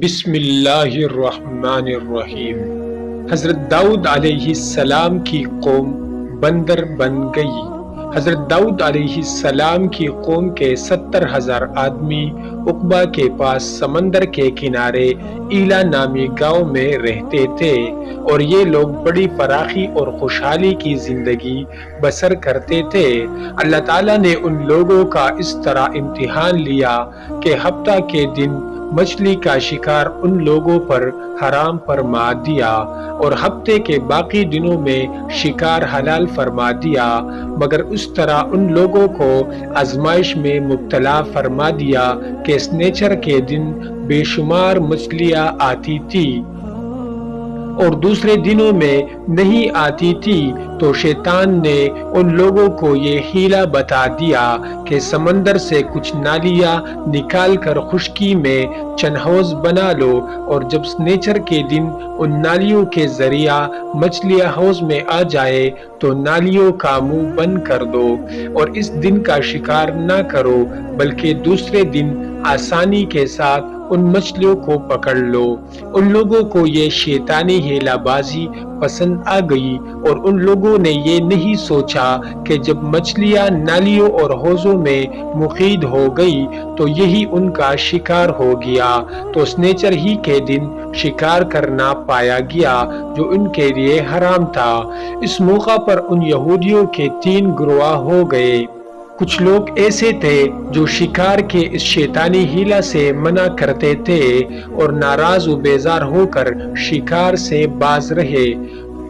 بسم اللہ الرحمن الرحیم۔ حضرت داؤد علیہ السلام کی قوم بندر بن گئی۔ حضرت داؤد علیہ السلام کی قوم کے 70,000 آدمی عقبہ کے پاس سمندر کے کنارے ایلا نامی گاؤں میں رہتے تھے، اور یہ لوگ بڑی فراخی اور خوشحالی کی زندگی بسر کرتے تھے۔ اللہ تعالیٰ نے ان لوگوں کا اس طرح امتحان لیا کہ ہفتہ کے دن مچھلی کا شکار ان لوگوں پر حرام فرما دیا، اور ہفتے کے باقی دنوں میں شکار حلال فرما دیا، مگر اس طرح ان لوگوں کو آزمائش میں مبتلا فرما دیا کہ سنیچر کے دن بے شمار مچھلیاں آتی تھی اور دوسرے دنوں میں نہیں آتی تھی، تو شیطان نے ان لوگوں کو یہ حیلہ بتا دیا کہ سمندر سے کچھ نالیاں نکال کر خشکی میں چند حوض بنا لو، اور جب سنیچر کے دن ان نالیوں کے ذریعہ مچھلیاں حوض میں آ جائے تو نالیوں کا منہ بند کر دو، اور اس دن کا شکار نہ کرو، بلکہ دوسرے دن آسانی کے ساتھ ان مچھلیوں کو پکڑ لو۔ ان لوگوں کو یہ شیطانی ہیلہ بازی پسند آ گئی، اور ان لوگوں نے یہ نہیں سوچا کہ جب مچھلیاں نالیوں اور حوضوں میں مقید ہو گئی تو یہی ان کا شکار ہو گیا، تو سنیچر ہی کے دن شکار کرنا پایا گیا جو ان کے لیے حرام تھا۔ اس موقع پر ان یہودیوں کے 3 گروہ ہو گئے۔ کچھ لوگ ایسے تھے جو شکار کے اس شیطانی حیلہ سے منع کرتے تھے اور ناراض و بیزار ہو کر شکار سے باز رہے،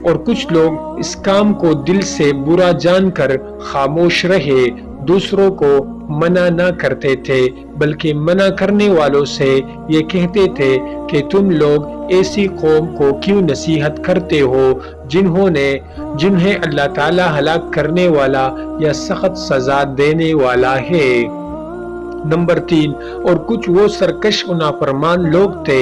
اور کچھ لوگ اس کام کو دل سے برا جان کر خاموش رہے، دوسروں کو منع نہ کرتے تھے، بلکہ منع کرنے والوں سے یہ کہتے تھے کہ تم لوگ ایسی قوم کو کیوں نصیحت کرتے ہو جنہیں اللہ تعالیٰ ہلاک کرنے والا یا سخت سزا دینے والا ہے۔ نمبر 3، اور کچھ وہ سرکش و نافرمان لوگ تھے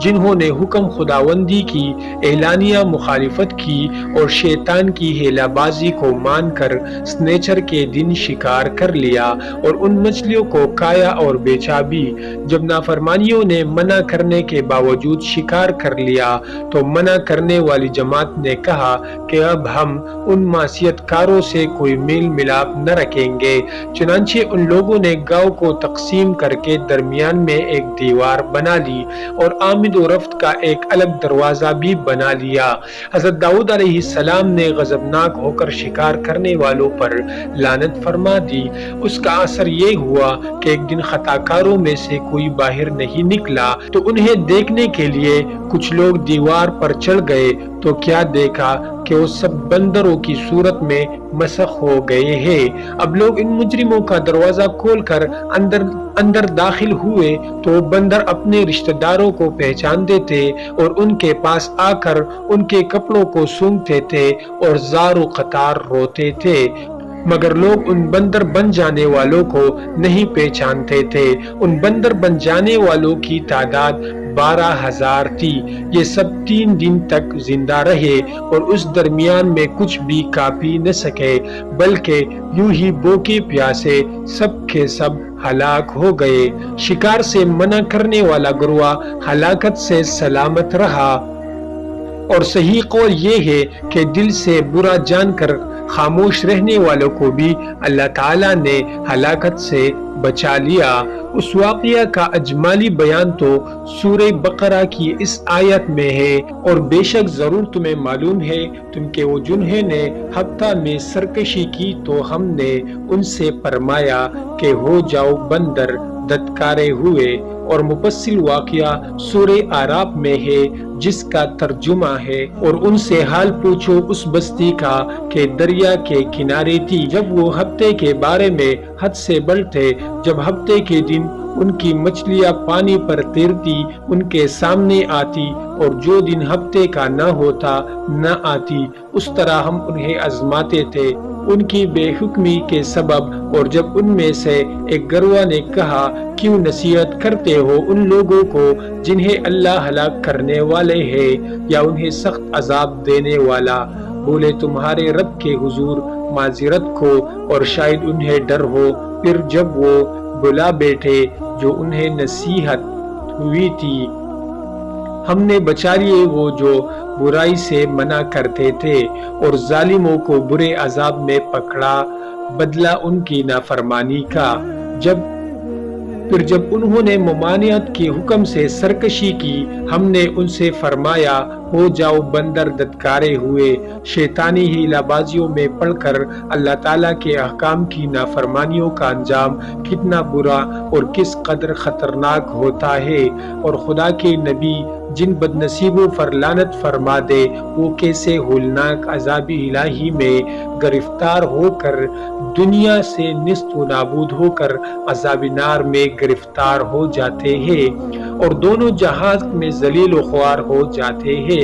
جنہوں نے حکم خداوندی کی اعلانیہ مخالفت کی اور شیطان کی ہیلہ بازی کو مان کر سنیچر کے دن شکار کر لیا اور ان مچھلیوں کو کھایا اور بیچا بھی۔ جب نافرمانیوں نے منع کرنے کے باوجود شکار کر لیا تو منع کرنے والی جماعت نے کہا کہ اب ہم ان معصیت کاروں سے کوئی میل ملاپ نہ رکھیں گے، چنانچہ ان لوگوں نے گاؤں کو تقسیم کر کے درمیان میں ایک دیوار بنا لی اور آمد و رفت کا ایک الگ دروازہ بھی بنا لیا۔ حضرت داؤد علیہ السلام نے غضبناک ہو کر شکار کرنے والوں پر لعنت فرما دی۔ اس کا اثر یہ ہوا کہ ایک دن خطا کاروں میں سے کوئی باہر نہیں نکلا، تو انہیں دیکھنے کے لیے کچھ لوگ دیوار پر چڑھ گئے، تو کیا دیکھا کہ وہ سب بندروں کی صورت میں مسخ ہو گئے ہیں۔ اب لوگ ان مجرموں کا دروازہ کھول کر اندر داخل ہوئے تو بندر اپنے رشتہ داروں کو پہچانتے تھے اور ان کے پاس آ کر ان کے کپڑوں کو سونگھتے تھے اور زار و قطار روتے تھے، مگر لوگ ان بندر بن جانے والوں کو نہیں پہچانتے تھے۔ ان بندر بن جانے والوں کی تعداد 12,000 تھی۔ یہ سب 3 دن تک زندہ رہے اور اس درمیان میں کچھ بھی کھا پی نہ سکے، بلکہ یوں ہی بھوکے پیاسے سب کے سب ہلاک ہو گئے۔ شکار سے منع کرنے والا گروہ ہلاکت سے سلامت رہا، اور صحیح قول یہ ہے کہ دل سے برا جان کر خاموش رہنے والوں کو بھی اللہ تعالیٰ نے ہلاکت سے بچا لیا۔ اس واقعہ کا اجمالی بیان تو سورہ بقرہ کی اس آیت میں ہے، اور بے شک ضرور تمہیں معلوم ہے تم کہ وہ جنہیں نے ہفتہ میں سرکشی کی تو ہم نے ان سے فرمایا کہ ہو جاؤ بندر دتکارے ہوئے، اور مفصل واقعہ سورہ اعراف میں ہے جس کا ترجمہ ہے، اور ان سے حال پوچھو اس بستی کا کہ دریا کے کنارے تھی، جب وہ ہفتے کے بارے میں حد سے بڑھ تھے، جب ہفتے کے دن ان کی مچھلیاں پانی پر تیرتی ان کے سامنے آتی، اور جو دن ہفتے کا نہ ہوتا نہ آتی، اس طرح ہم انہیں آزماتے تھے ان کی بے حکمی کے سبب۔ اور جب ان میں سے ایک گروہ نے کہا کیوں نصیحت کرتے ہو ان لوگوں کو جنہیں اللہ ہلاک کرنے والے ہیں یا انہیں سخت عذاب دینے والا، بولے تمہارے رب کے حضور معذرت کو، اور شاید انہیں ڈر ہو۔ پھر جب وہ بلا بیٹھے جو انہیں نصیحت ہوئی تھی ہم نے بچا لیے وہ جو برائی سے منع کرتے تھے، اور ظالموں کو برے عذاب میں پکڑا، بدلہ ان کی نافرمانی کا۔ جب انہوں نے ممانعت کے حکم سے سرکشی کی، ہم نے ان سے فرمایا ہو جاؤ بندر دھتکارے ہوئے، شیطانی ہیلا بازیوں میں پڑ کر۔ اللہ تعالیٰ کے احکام کی نافرمانیوں کا انجام کتنا برا اور کس قدر خطرناک ہوتا ہے، اور خدا کے نبی جن بد نصیبوں پر لعنت فرما دے وہ کیسے ہولناک عذاب الہی میں گرفتار ہو کر، دنیا سے نیست و نابود ہو کر عذاب نار میں گرفتار ہو جاتے ہیں، اور دونوں جہاز میں ذلیل و خوار ہو جاتے ہیں۔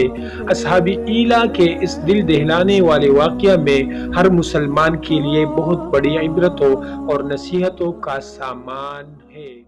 اصحاب ایلا کے اس دل دہلانے والے واقعہ میں ہر مسلمان کے لیے بہت بڑی عبرتوں اور نصیحتوں کا سامان ہے۔